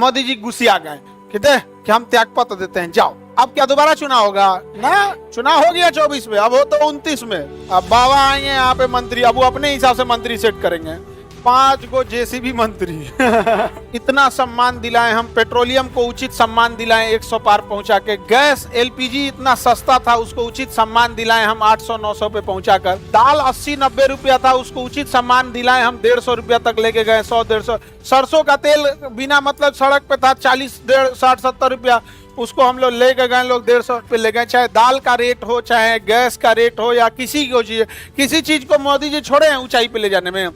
मोदी जी गुस्सिया गए कि हम त्यागपत्र देते हैं, जाओ। अब क्या दोबारा चुनाव होगा? ना, चुनाव हो गया 24 में, अब हो तो 29 में। अब बाबा आएंगे यहाँ पे मंत्री, अब वो अपने हिसाब से मंत्री सेट करेंगे। 5 गो जेसीबी मंत्री इतना सम्मान दिलाए हम, पेट्रोलियम को उचित सम्मान दिलाए 100 पार पहुंचा के, गैस एलपीजी इतना सस्ता था उसको उचित सम्मान दिलाए हम 800-900 पे पहुंचाकर, दाल 80-90 रुपया था उसको उचित सम्मान दिलाए हम 150 रुपया तक लेके गए, 100-150। सरसों का तेल बिना मतलब सड़क पे था 40, 60-70 रुपया, उसको हम लोग लेके गए, लोग 150 पे ले गए। चाहे दाल का रेट हो, चाहे गैस का रेट हो, या किसी चीज को मोदी जी छोड़े हैं ऊंचाई पे ले जाने में।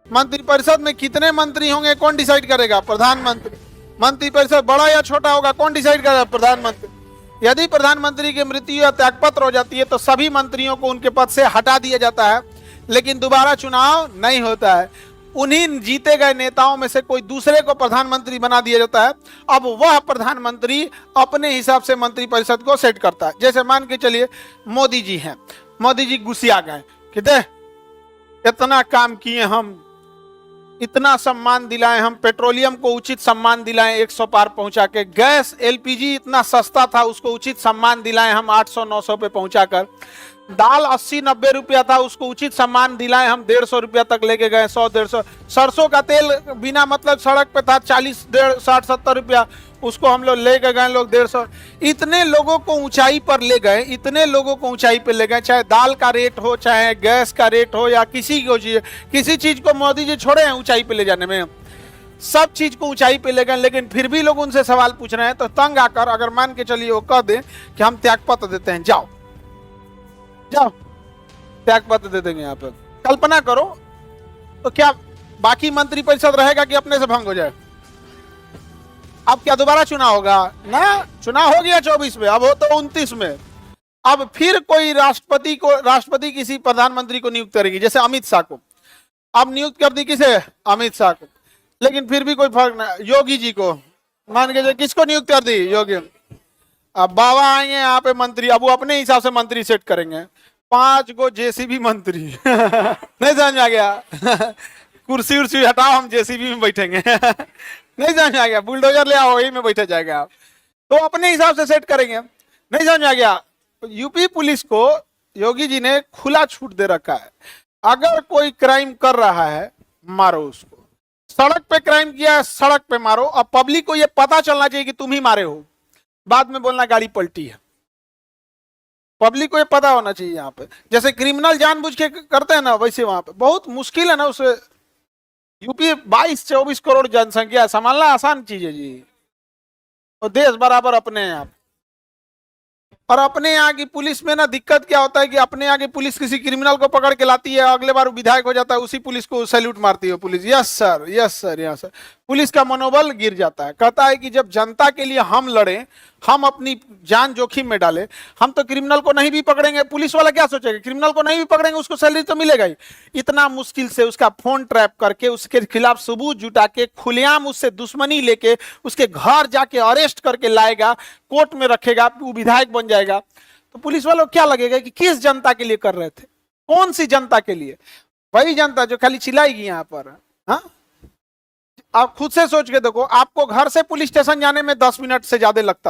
मंत्रिपरिषद में कितने मंत्री होंगे कौन डिसाइड करेगा? प्रधानमंत्री। मंत्रिपरिषद बड़ा या छोटा होगा कौन डिसाइड करेगा? प्रधानमंत्री। यदि प्रधानमंत्री की मृत्यु या त्यागपत्र हो जाती है तो सभी मंत्रियों को उनके पद से हटा दिया जाता है, लेकिन दोबारा चुनाव नहीं होता है। उन्हीं जीते गए नेताओं में से कोई दूसरे को प्रधानमंत्री बना दिया जाता है। अब वह प्रधानमंत्री अपने हिसाब से मंत्रिपरिषद को सेट करता है। जैसे मान के चलिए मोदी जी हैं, मोदी जी गुस्सिया गए कि इतना काम किए हम, इतना सम्मान दिलाए हम, पेट्रोलियम को उचित सम्मान दिलाए 100 पार पहुंचा के, गैस एलपीजी इतना सस्ता था उसको उचित सम्मान दिलाए हम 800-900 पे पहुंचाकर, दाल 80-90 रुपया था उसको उचित सम्मान दिलाए हम 150 रुपया तक लेके गए, 100-150। सरसों का तेल बिना मतलब सड़क पे था 40, 60-70 रुपया, उसको हम लोग लेके गए, लोग 150। इतने लोगों को ऊंचाई पर ले गए, इतने लोगों को ऊंचाई पर ले गए, चाहे दाल का रेट हो, चाहे गैस का रेट हो, या किसी चीज को मोदी जी छोड़े हैं ऊंचाई पे ले जाने में। सब चीज को ऊंचाई पे ले गए, लेकिन फिर भी लोग उनसे सवाल पूछ रहे हैं। तो तंग आकर अगर मान के चलिए वो कह दे कि हम त्यागपत्र देते हैं, जाओ जाओ त्यागपत्र दे देंगे। यहाँ पे कल्पना करो तो क्या बाकी मंत्रिपरिषद रहेगा कि अपने से भंग हो जाए? अब क्या दोबारा चुनाव होगा? ना, चुनाव हो गया 24 में, अब हो तो 29 में। अब फिर कोई राष्ट्रपति किसी प्रधानमंत्री को नियुक्त करेगी, जैसे अमित शाह को अब नियुक्त कर दी, किसे? अमित शाह को। लेकिन फिर भी कोई फर्क नहीं, योगी जी को मान के किसको नियुक्त कर दी? योगी। अब बाबा आएंगे यहाँ पे मंत्री, अब वो अपने हिसाब से मंत्री सेट करेंगे। 5 गो जेसीबी मंत्री नहीं समझ में आ गया? कुर्सी उर्सी हटाओ, हम जेसीबी में बैठेंगे नहीं समझ में आ गया? बुलडोजर ले आओ, वही में बैठे जाएगा आप, तो अपने हिसाब से सेट करेंगे। नहीं समझ में आ गया? यूपी पुलिस को योगी जी ने खुला छूट दे रखा है, अगर कोई क्राइम कर रहा है मारो उसको। सड़क पे क्राइम किया है, सड़क पे मारो। अब पब्लिक को यह पता चलना चाहिए कि तुम ही मारे हो, बाद में बोलना गाड़ी पलटी है। पब्लिक को ये पता होना चाहिए। यहाँ पे जैसे क्रिमिनल जानबूझ के करते हैं ना, वैसे वहां पे बहुत मुश्किल है ना उसे। यूपी 22-24 करोड़ जनसंख्या संभालना आसान चीज है जी, और देश बराबर अपने हैं आप। और अपने यहाँ की पुलिस में ना दिक्कत क्या होता है कि अपने यहाँ की पुलिस किसी क्रिमिनल को पकड़ के लाती है, अगले बार विधायक हो जाता है, उसी पुलिस को सैल्यूट मारती है police, yes sir yes sir yes sir. Police का मनोबल गिर जाता है, कहता है कि जब जनता के लिए हम लड़ें, हम अपनी जान जोखिम में डालें, हम तो क्रिमिनल को नहीं भी पकड़ेंगे, पुलिस वाला क्या सोचेगा? क्रिमिनल को नहीं भी पकड़ेंगे उसको सैलरी तो मिलेगा ही। इतना मुश्किल से उसका फोन ट्रैप करके, उसके खिलाफ सबूत जुटा के, खुलेआम उससे दुश्मनी लेके, उसके घर जाके अरेस्ट करके लाएगा, कोर्ट में रखेगा, वो विधायक बन जाएगा। तो पुलिस वालों को क्या लगेगा कि किस जनता के लिए कर रहे थे? कौन सी जनता के लिए? वही जनता जो खाली चिल्लाएगी यहाँ पर। हाँ, आप खुद से सोच के देखो, आपको घर से पुलिस स्टेशन जाने में 10 मिनट से ज्यादा लगता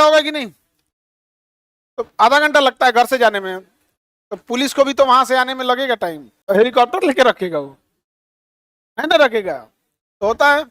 होगा कि नहीं? तो आधा घंटा लगता है घर से जाने में, तो पुलिस को भी तो वहां से आने में लगेगा टाइम। हेलीकॉप्टर लेके रखेगा वो, है ना? रखेगा तो होता है।